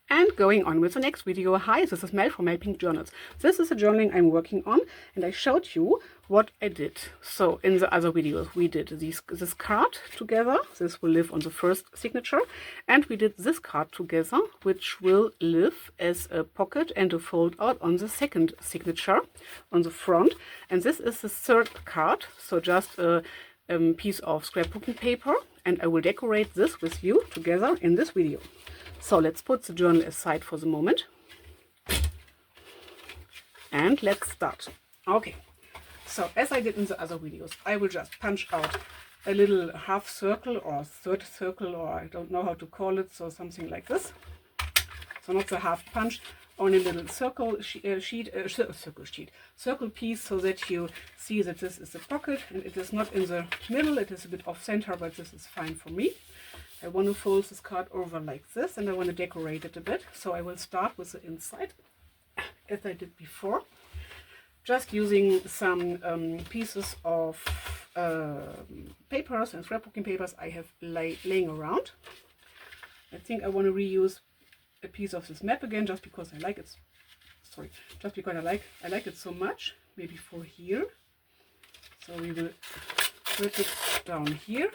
And going on with the next video. Hi, this is Mel from MelPinkJournals. This is a journaling I'm working on, and I showed you what I did. So in the other videos we did this card together. This will live on the first signature, and we did this card together, which will live as a pocket and a fold out on the second signature on the front. And this is the third card, so just a piece of scrapbooking paper, and I will decorate this with you together in this video. So let's put the journal aside for the moment and let's start. Okay, so as I did in the other videos, I will just punch out a little half circle or third circle, or I don't know how to call it, so something like this. So not the half punch, only a little circle piece, so that you see that this is the pocket and it is not in the middle, it is a bit off center, but this is fine for me. I want to fold this card over like this, and I want to decorate it a bit. So I will start with the inside, as I did before, just using some pieces of papers and scrapbooking papers I have laying around. I think I want to reuse a piece of this map again, just because I like it. Sorry, just because I like it so much. Maybe for here. So we will rip it down here.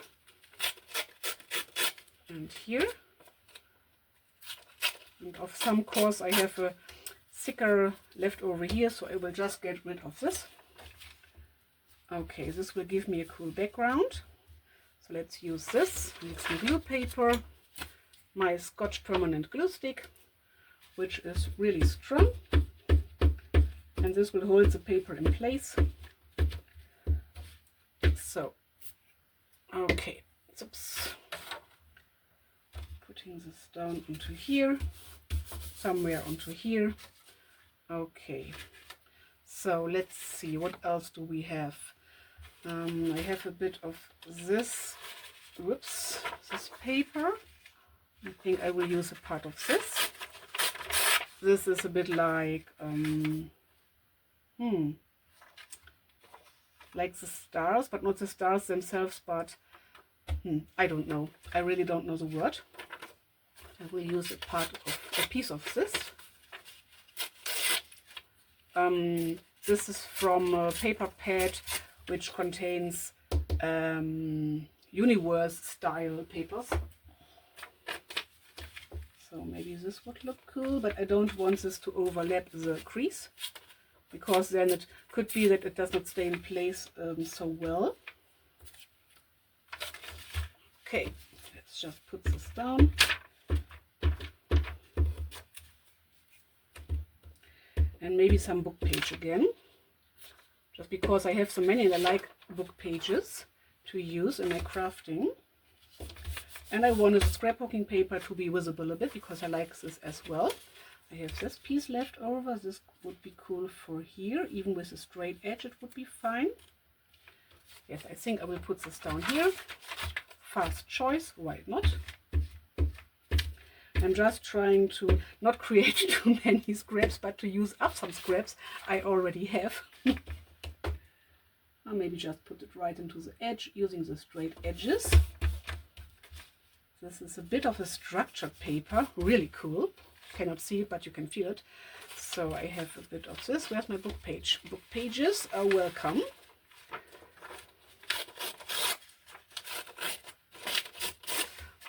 And here, and of some course I have a thicker left over here, so I will just get rid of this. Okay, this will give me a cool background, so let's use this. I need some glue paper, my Scotch permanent glue stick, which is really strong, and this will hold the paper in place. So okay, oops. Putting this down into here, somewhere onto here. Okay, so let's see, what else do we have? I have a bit of this, this paper. I think I will use a part of this. This is a bit like like the stars, but not the stars themselves, but I don't know. I really don't know the word. I will use a piece of this. This is from a paper pad which contains universe style papers. So maybe this would look cool, but I don't want this to overlap the crease, because then it could be that it does not stay in place so well. Okay, let's just put this down. And maybe some book page again, just because I have so many and I like book pages to use in my crafting. And I wanted the scrapbooking paper to be visible a bit, because I like this as well. I have this piece left over. This would be cool for here, even with a straight edge it would be fine. Yes, I think I will put this down here. Fast choice, why not? I'm just trying to not create too many scraps, but to use up some scraps I already have. Or maybe just put it right into the edge using the straight edges. This is a bit of a structured paper, really cool. Cannot see it, but you can feel it. So I have a bit of this. Where's my book page? Book pages are welcome.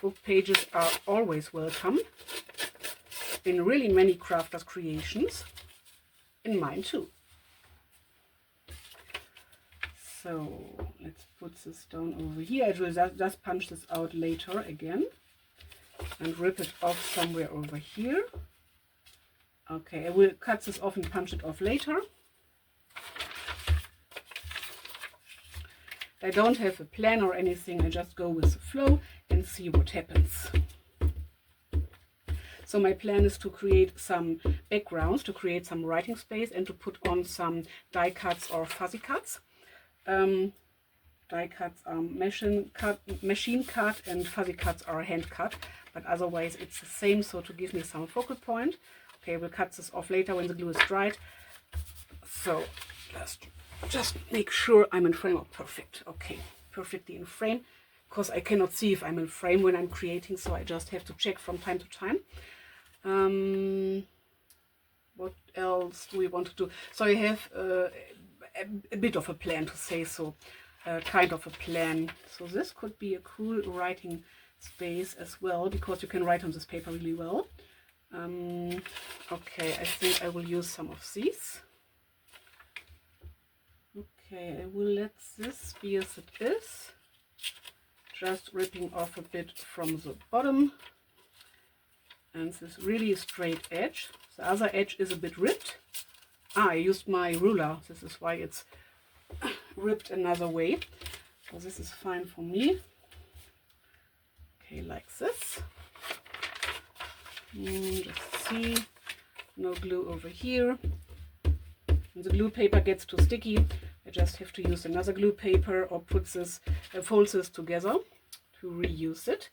Book pages are always welcome in really many crafters' creations, in mine too. So let's put this down over here. I will just punch this out later again and rip it off somewhere over here. Okay, I will cut this off and punch it off later. I don't have a plan or anything, I just go with the flow and see what happens. So my plan is to create some backgrounds, to create some writing space, and to put on some die cuts or fuzzy cuts. Die cuts are machine cut and fuzzy cuts are hand cut, but otherwise it's the same, so to give me some focal point. Okay, we'll cut this off later when the glue is dried. So just make sure I'm in frame. Oh, perfect. Okay, perfectly in frame, because I cannot see if I'm in frame when I'm creating, so I just have to check from time to time. What else do we want to do? So I have a bit of a plan, to say so, kind of a plan. So this could be a cool writing space as well, because you can write on this paper really well. Okay, I think I will use some of these. Okay, I will let this be as it is. Just ripping off a bit from the bottom. And this really straight edge. The other edge is a bit ripped. I used my ruler. This is why it's ripped another way. So this is fine for me. Okay, like this. Just see. No glue over here. When the glue paper gets too sticky, I just have to use another glue paper or put this, fold this together to reuse it.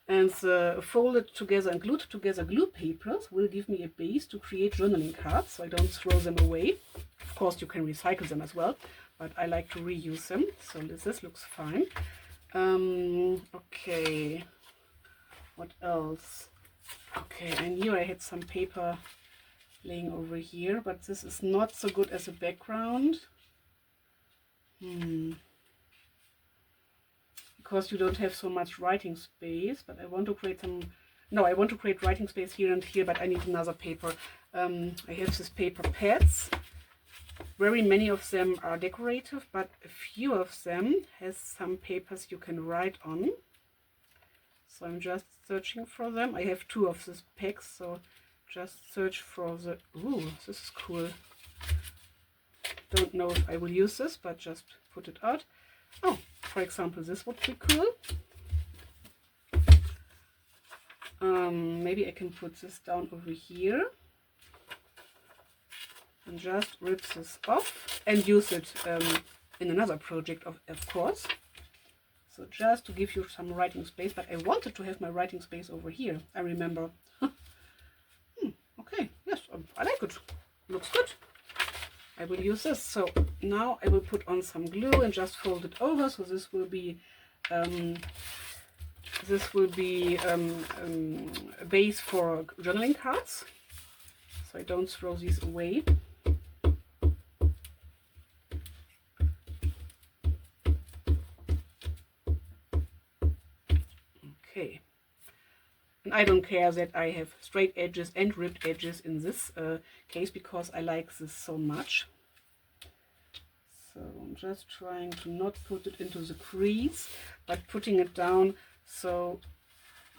And the folded together and glued together glue papers will give me a base to create journaling cards, so I don't throw them away. Of course, you can recycle them as well, but I like to reuse them. So this looks fine. Okay, what else? Okay, I knew I had some paper laying over here, but this is not so good as a background. Because you don't have so much writing space, but I want to create some, no, I want to create writing space here and here, but I need another paper. I have this paper pads. Very many of them are decorative, but a few of them has some papers you can write on. So I'm just searching for them. I have 2 of these packs, so just search for the, ooh, this is cool. Don't know if I will use this, but just put it out. Oh, for example, this would be cool. Maybe I can put this down over here and just rip this off and use it in another project, of course. So just to give you some writing space, but I wanted to have my writing space over here, I remember. Okay, yes, I like it. Looks good. I will use this. So now I will put on some glue and just fold it over. So this will be a base for journaling cards. So I don't throw these away. Okay. And I don't care that I have straight edges and ripped edges in this case, because I like this so much. So I'm just trying to not put it into the crease, but putting it down so,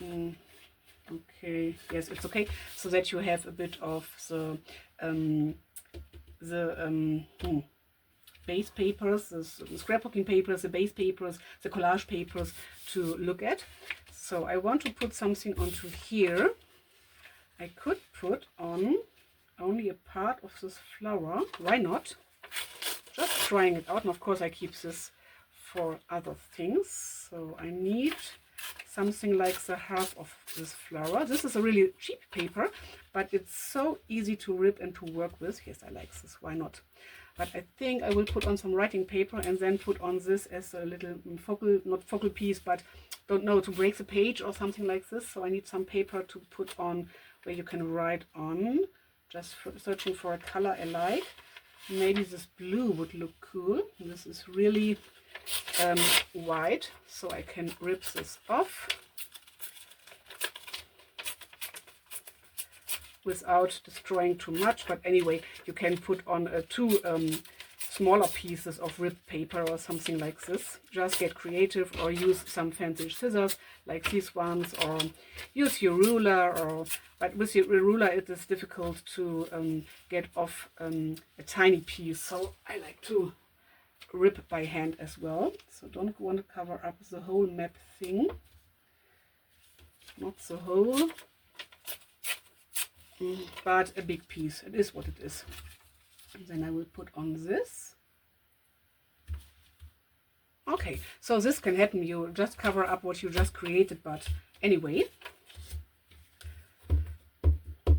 okay, yes, it's okay, so that you have a bit of the base papers, the scrapbooking papers, the base papers, the collage papers to look at. So I want to put something onto here. I could put on only a part of this flower. Why not? Just trying it out. And of course I keep this for other things. So I need something like the half of this flower. This is a really cheap paper, but it's so easy to rip and to work with. Yes, I like this. Why not? But I think I will put on some writing paper and then put on this as a little focal, not focal piece, but don't know, to break the page or something like this. So I need some paper to put on where you can write on. Just searching for a color I like. Maybe this blue would look cool. This is really white, so I can rip this off without destroying too much. But anyway, you can put on 2 smaller pieces of ripped paper or something like this. Just get creative, or use some fancy scissors like these ones, or use your ruler. Or but with your ruler it is difficult to get off a tiny piece, so I like to rip by hand as well. So don't want to cover up the whole map thing, not the whole, but a big piece. It is what it is. And then I will put on this. Okay, so this can happen. You just cover up what you just created, but anyway,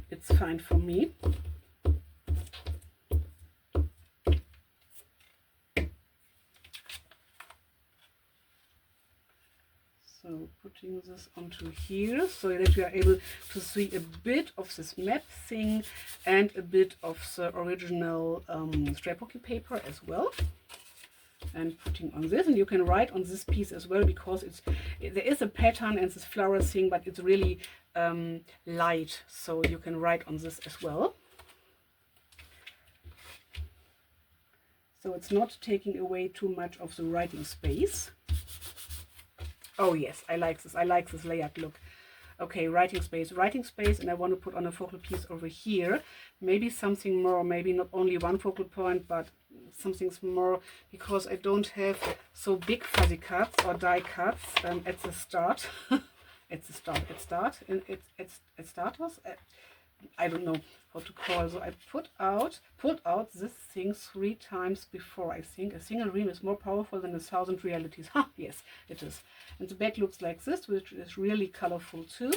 it's fine for me. So put putting this onto here so that you are able to see a bit of this map thing and a bit of the original scrapbook paper as well. And putting on this, and you can write on this piece as well, because there is a pattern and this flower thing, but it's really light, so you can write on this as well. So it's not taking away too much of the writing space. Oh yes, I like this. I like this layered look. Okay, writing space, and I want to put on a focal piece over here. Maybe something more, maybe not only one focal point, but something more, because I don't have so big fuzzy cuts or die cuts at the start. I don't know how to call. So I pulled out this thing 3 times before. I think a single ream is more powerful than 1,000 realities. Yes, it is. And the back looks like this, which is really colorful too,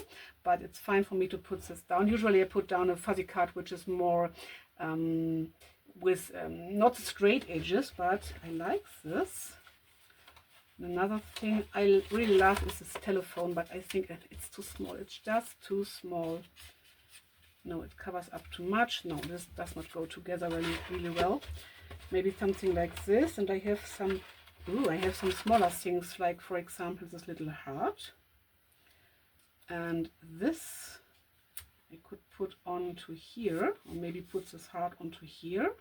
but it's fine for me to put this down. Usually I put down a fuzzy cut, which is more with not straight edges, but I like this. Another thing I really love is this telephone, but I think it's too small. It's just too small. No, it covers up too much. No, this does not go together really well. Maybe something like this, and I have some smaller things, like for example this little heart. And this I could put onto here, or maybe put this heart onto here.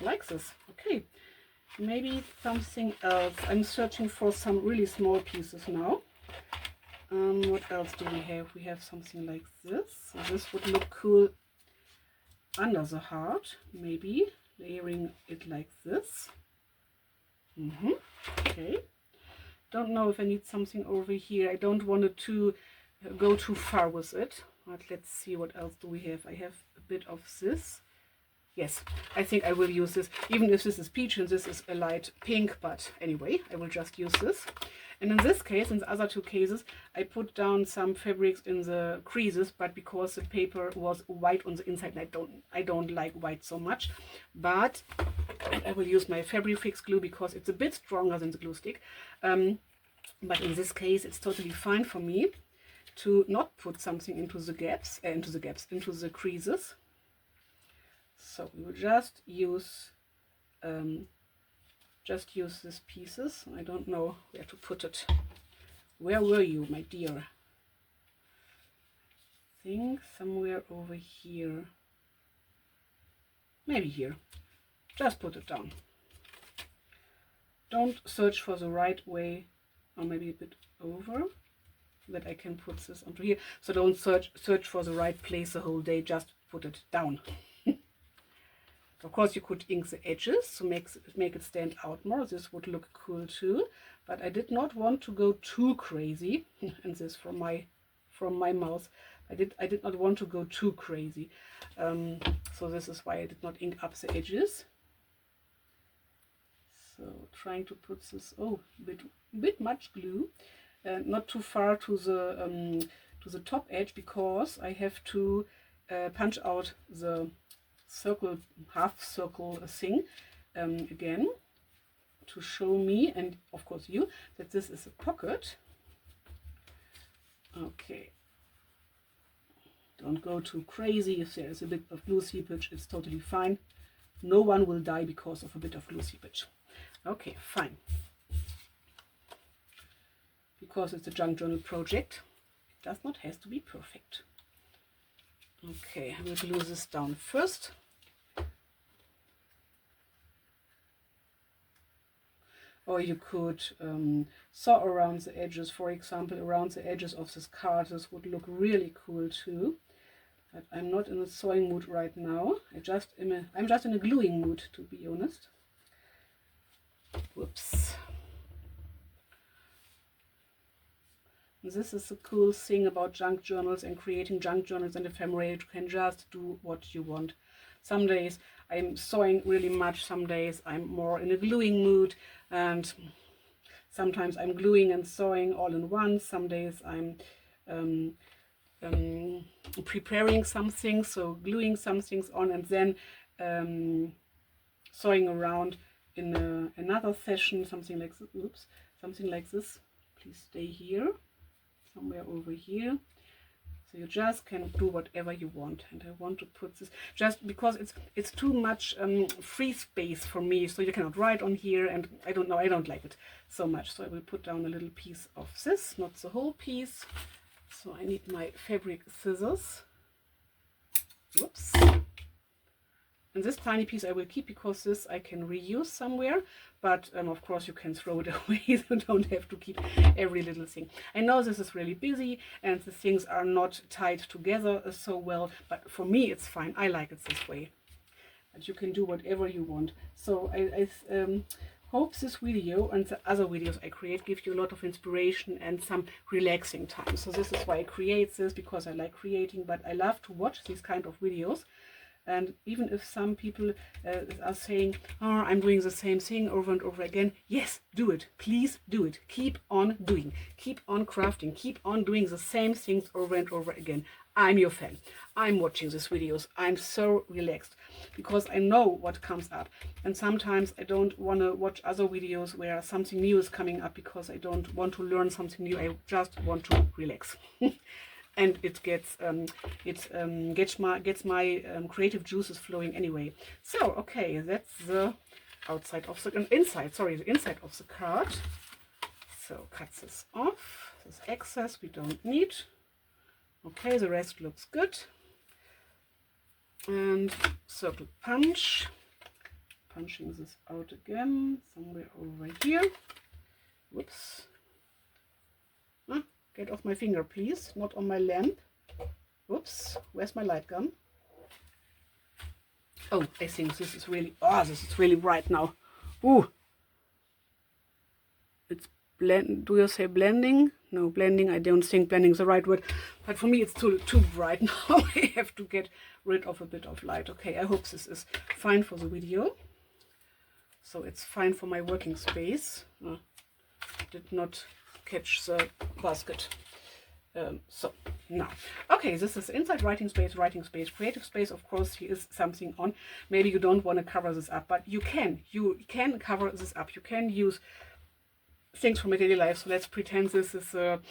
Like this. Okay, maybe something else. I'm searching for some really small pieces now. What else do we have? We have something like this. So this would look cool under the heart, maybe layering it like this. Okay, don't know if I need something over here. I don't want it to go too far with it, but let's see what else do we have. I have a bit of this. Yes, I think I will use this, even if this is peach and this is a light pink, but anyway, I will just use this. And in this case, in the other 2 cases, I put down some fabrics in the creases, but because the paper was white on the inside, and I don't like white so much, but I will use my Fabric Fix glue because it's a bit stronger than the glue stick. But in this case, it's totally fine for me to not put something into the creases. So we will just use these pieces. I don't know where to put it. Where were you, my dear? I think somewhere over here. Maybe here. Just put it down. Don't search for the right way, or maybe a bit over, so that I can put this onto here. So don't search for the right place the whole day. Just put it down. Of course, you could ink the edges to make it stand out more. This would look cool too, but I did not want to go too crazy. And this from my mouth, I did not want to go too crazy. So this is why I did not ink up the edges. So trying to put this bit much glue, not too far to the top edge, because I have to punch out the half circle thing again, to show me, and of course you, that this is a pocket. Okay, don't go too crazy. If there is a bit of glue seepage, it's totally fine. No one will die because of a bit of glue seepage. Okay, fine. Because it's a junk journal project, it does not have to be perfect. Okay, I will glue this down first. Or you could saw around the edges, for example, around the edges of this card. This would look really cool too. But I'm not in a sewing mood right now. I'm just in a gluing mood, to be honest. Whoops. This is the cool thing about junk journals and creating junk journals and ephemera. You can just do what you want. Some days I'm sewing really much, some days I'm more in a gluing mood, and sometimes I'm gluing and sewing all in one. Some days I'm preparing something, so gluing some things on and then sewing around. in another session, something like this. Oops, something like this. Please stay here, somewhere over here. So you just can do whatever you want. And I want to put this just because it's too much free space for me. So you cannot write on here, and I don't know, I don't like it so much. So I will put down a little piece of this, not the whole piece. So I need my fabric scissors. Whoops. And this tiny piece I will keep because this I can reuse somewhere, but of course you can throw it away. You don't have to keep every little thing. I know this is really busy and the things are not tied together so well, but for me it's fine. I like it this way. But you can do whatever you want. So I hope this video and the other videos I create give you a lot of inspiration and some relaxing time. So this is why I create this, because I like creating, but I love to watch these kind of videos. And even if some people are saying, oh, I'm doing the same thing over and over again, yes, do it. Please do it. Keep on doing. Keep on crafting. Keep on doing the same things over and over again. I'm your fan. I'm watching these videos. I'm so relaxed because I know what comes up. And sometimes I don't want to watch other videos where something new is coming up because I don't want to learn something new. I just want to relax. And it gets my creative juices flowing anyway. So okay, that's the outside of the inside. Sorry, the inside of the card. So cut this off. This excess we don't need. Okay, the rest looks good. And circle punch. Punching this out again somewhere over here. Whoops. Get off my finger, please. Not on my lamp. Whoops. Where's my light gun? Oh, I think this is really... Oh, this is really bright now. Ooh. It's blend... Do you say blending? No, blending. I don't think blending is the right word. But for me, it's too bright now. I have to get rid of a bit of light. Okay, I hope this is fine for the video. So it's fine for my working space. Did not catch the basket. So now, okay, this is inside writing space, creative space. Of course, here is something on. Maybe you don't want to cover this up, but you can cover this up. You can use things from my daily life. So let's pretend this is a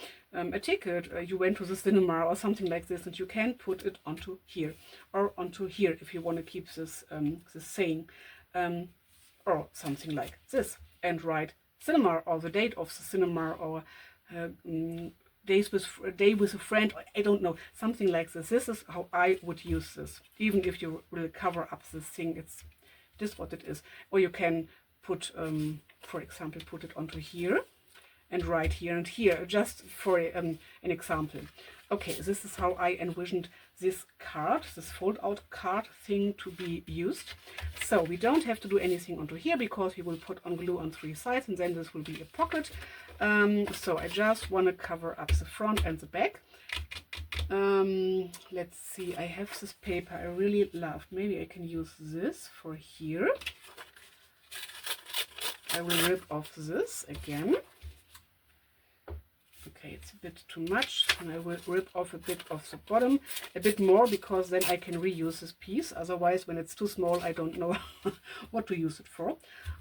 ticket. You went to the cinema or something like this, and you can put it onto here or onto here if you want to keep this this saying, or something like this, and write cinema or the date of the cinema, or day with a friend, or I don't know, something like this. This is how I would use this. Even if you will cover up this thing, it's just what it is. Or you can put, for example, put it onto here and write here and here, just for an example. Okay, this is how I envisioned this card, this fold-out card thing to be used. So we don't have to do anything onto here because we will put on glue on 3 sides, and then this will be a pocket. So I just want to cover up the front and the back. Let's see, I have this paper I really love. Maybe I can use this for here. I will rip off this again. Okay, it's a bit too much, and I will rip off a bit of the bottom, a bit more, because then I can reuse this piece. Otherwise, when it's too small, I don't know what to use it for.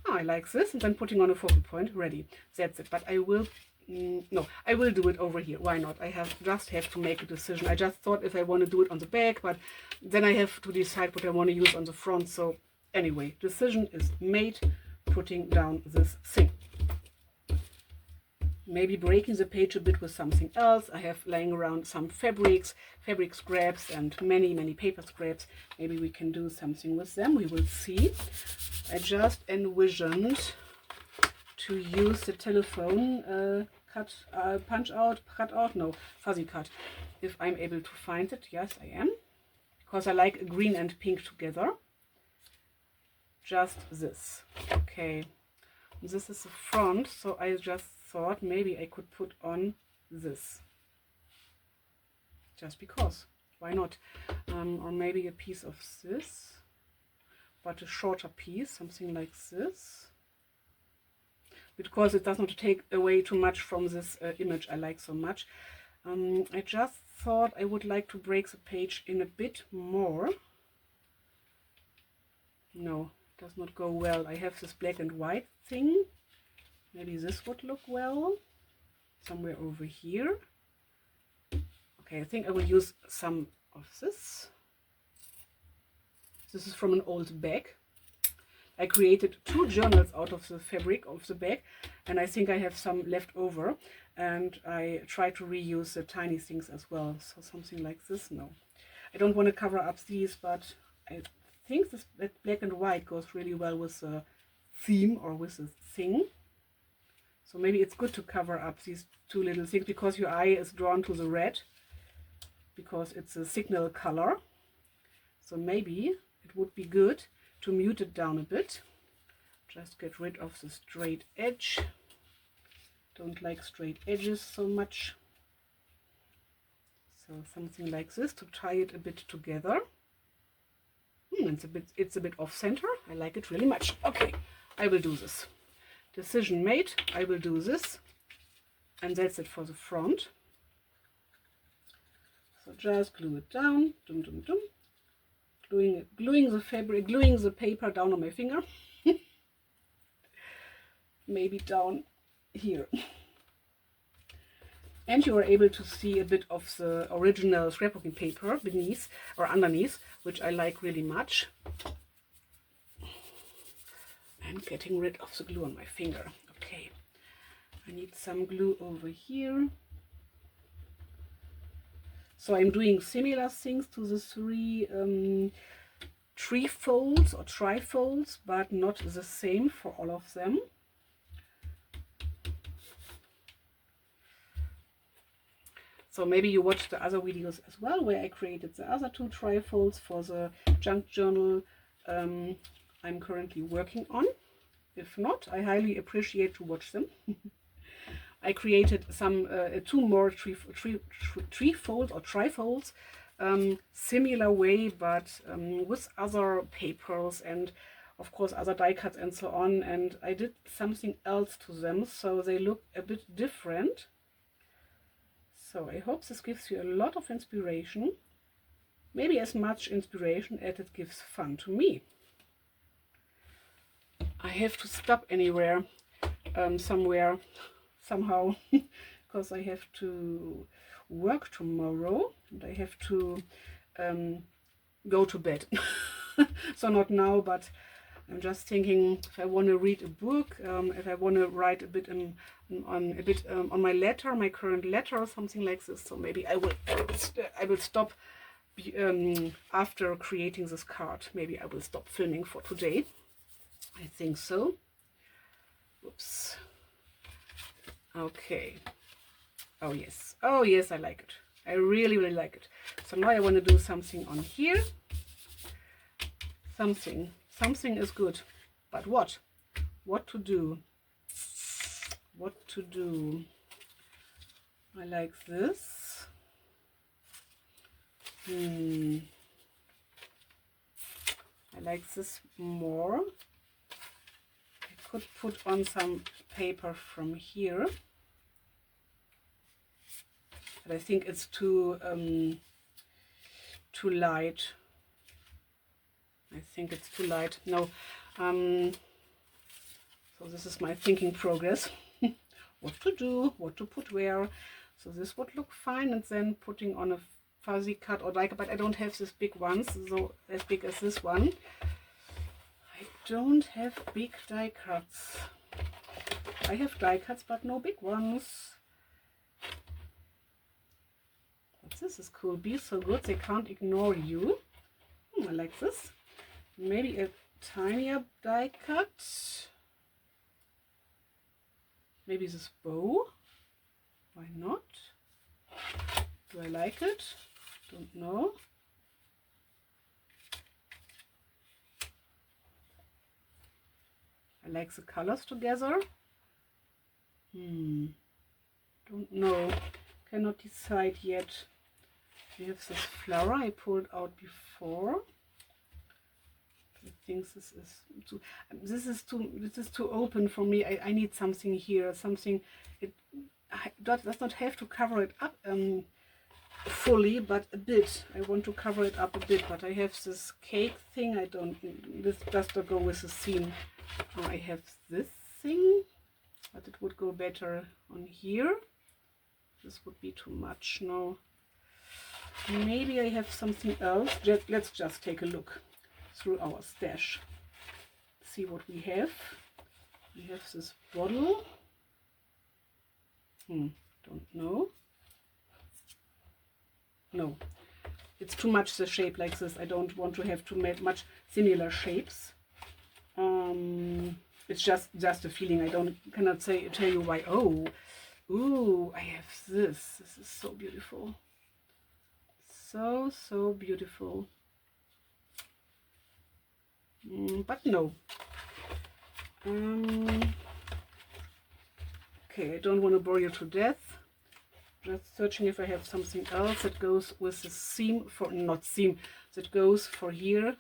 Oh, I like this, and then putting on a focal point, ready. That's it. But I will, no, I will do it over here. Why not? I just have to make a decision. I just thought if I want to do it on the back, but then I have to decide what I want to use on the front. So anyway, decision is made, putting down this thing. Maybe breaking the page a bit with something else. I have laying around some fabric scraps, and many paper scraps. Maybe we can do something with them. We will see. I just envisioned to use the telephone cut out, no, fuzzy cut. If I'm able to find it, yes, I am. Because I like green and pink together. Just this. Okay. This is the front, so I just thought maybe I could put on this, just because, why not? Or maybe a piece of this, but a shorter piece, something like this, because it does not take away too much from this image I like so much. I just thought I would like to break the page in a bit more. No, does not go well. I have this black and white thing. Maybe this would look well. Somewhere over here. Okay, I think I will use some of this. This is from an old bag. I created 2 journals out of the fabric of the bag, and I think I have some left over, and I try to reuse the tiny things as well. So something like this. No, I don't want to cover up these, but I think this black and white goes really well with the theme or with the thing. So maybe it's good to cover up these 2 little things, because your eye is drawn to the red, because it's a signal color. So maybe it would be good to mute it down a bit. Just get rid of the straight edge. Don't like straight edges so much. So something like this to tie it a bit together. It's a bit off center. I like it really much. Okay, I will do this. Decision made. I will do this, and that's it for the front. So just glue it down. Dum dum dum. Gluing the fabric, gluing the paper down on my finger. Maybe down here. And you are able to see a bit of the original scrapbooking paper beneath or underneath, which I like really much. And getting rid of the glue on my finger. Okay, I need some glue over here. So I'm doing similar things to the 3 Trifolds or Trifolds, but not the same for all of them. So maybe you watched the other videos as well, where I created the other 2 Trifolds for the junk journal I'm currently working on. If not, I highly appreciate to watch them. I created some 2 more Trifold or Trifolds, similar way, but with other papers and of course other die cuts and so on, and I did something else to them, so they look a bit different. So I hope this gives you a lot of inspiration, maybe as much inspiration as it gives fun to me. I have to stop anywhere, somewhere, somehow, because I have to work tomorrow and I have to go to bed. So not now, but I'm just thinking if I want to read a book, if I want to write a bit on my letter, my current letter, or something like this. So maybe I will stop after creating this card. Maybe I will stop filming for today. I think so. Oops. Okay. Oh yes. Oh yes, I like it. I really, really like it. So now I want to do something on here. Something is good. But what? What to do? What to do? I like this. I like this more. I could put on some paper from here. But I think it's too light. I think it's too light. No. So this is my thinking progress. What to do, what to put where. So this would look fine, and then putting on a fuzzy cut or die cut, but I don't have this big ones, so as big as this one. I don't have big die cuts. I have die cuts, but no big ones. But this is cool. Be so good, they can't ignore you. I like this. Maybe a tinier die cut. Maybe this bow. Why not? Do I like it? Don't know. I like the colors together. Don't know. Cannot decide yet. We have this flower I pulled out before. I think this is too open for me. I need something here, something. It does not have to cover it up fully, but a bit. I want to cover it up a bit, but I have this cake thing. I don't, this just to go with the theme. I have this thing, but it would go better on here. This would be too much. No, maybe I have something else. Let's just take a look through our stash. See what we have. We have this bottle. Don't know. No, it's too much the shape like this. I don't want to have too much similar shapes. It's just a feeling. I cannot tell you why. Oh, ooh, I have this. This is so beautiful. So beautiful. But no. Okay, I don't want to bore you to death. Just searching if I have something else that goes with the theme that goes for here,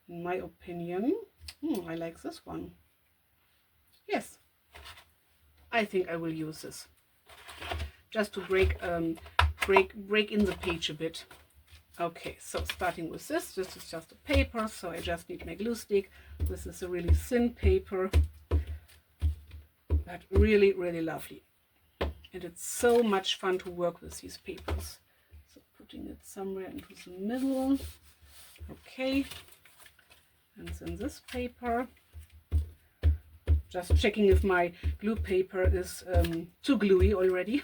in my opinion. I like this one. Yes, I think I will use this just to break in the page a bit. Okay, so starting with this is just a paper, so I just need my glue stick. This is a really thin paper, but really lovely. And it's so much fun to work with these papers. So putting it somewhere into the middle. Okay. And then this paper. Just checking if my glue paper is too gluey already.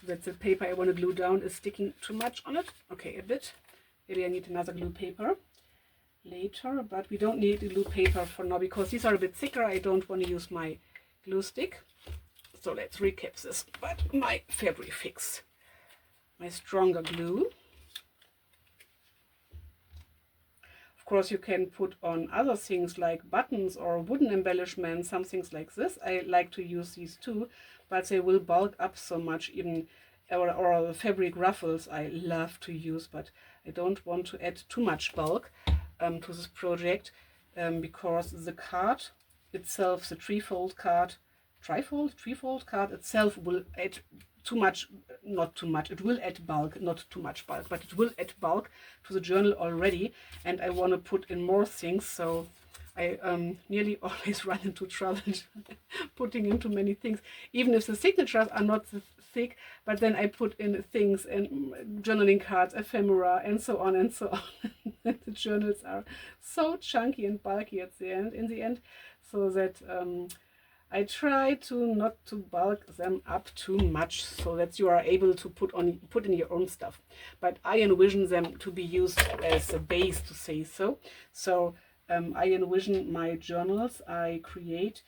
That the paper I want to glue down is sticking too much on it. Okay, a bit. Maybe I need another glue paper later, but we don't need a glue paper for now because these are a bit thicker. I don't want to use my glue stick. So let's recap this. But my Fabric Fix, my stronger glue. Of course, you can put on other things like buttons or wooden embellishments, some things like this. I like to use these too, but they will bulk up so much. Even or fabric ruffles I love to use, but I don't want to add too much bulk to this project because the card itself, the Trifold card itself will add too much, not too much, it will add bulk, not too much bulk, but it will add bulk to the journal already, and I want to put in more things, so I nearly always run into trouble putting into many things, even if the signatures are not thick, but then I put in things and journaling cards, ephemera, and so on and so on. The journals are so chunky and bulky in the end, so that I try to not to bulk them up too much, so that you are able to put in your own stuff. But I envision them to be used as a base, to say so. So I envision my journals I create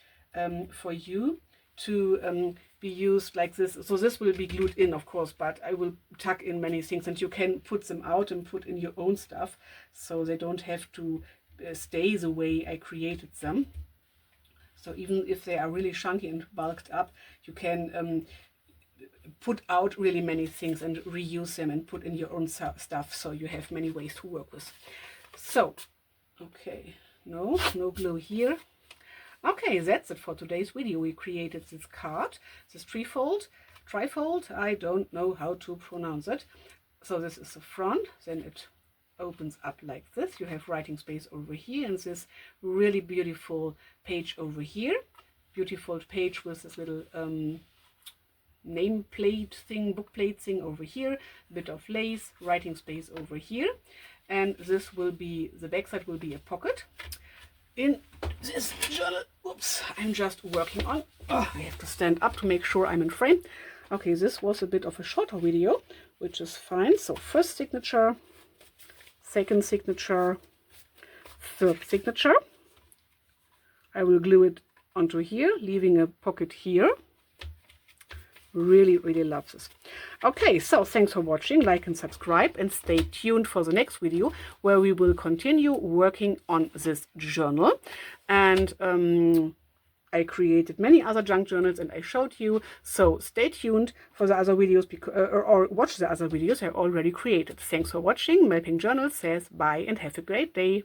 for you to be used like this. So this will be glued in, of course, but I will tuck in many things, and you can put them out and put in your own stuff, so they don't have to stay the way I created them. So even if they are really chunky and bulked up, you can put out really many things and reuse them and put in your own stuff. So you have many ways to work with. So, okay, no glue here. Okay, that's it for today's video. We created this card, this trifold, I don't know how to pronounce it. So this is the front, then it opens up like this. You have writing space over here and this really beautiful page over here. Beautiful page with this little nameplate thing, bookplate thing over here, a bit of lace, writing space over here, and this will be, the back side will be a pocket. In this journal, oops, I'm just working on, I have to stand up to make sure I'm in frame. Okay, this was a bit of a shorter video, which is fine. So first signature, second signature, third signature. I will glue it onto here, leaving a pocket here. Really love this. Okay, so thanks for watching, like and subscribe, and stay tuned for the next video where we will continue working on this journal. And I created many other junk journals and I showed you, so stay tuned for the other videos or watch the other videos I already created. Thanks for watching. MelPinkJournals says bye and have a great day.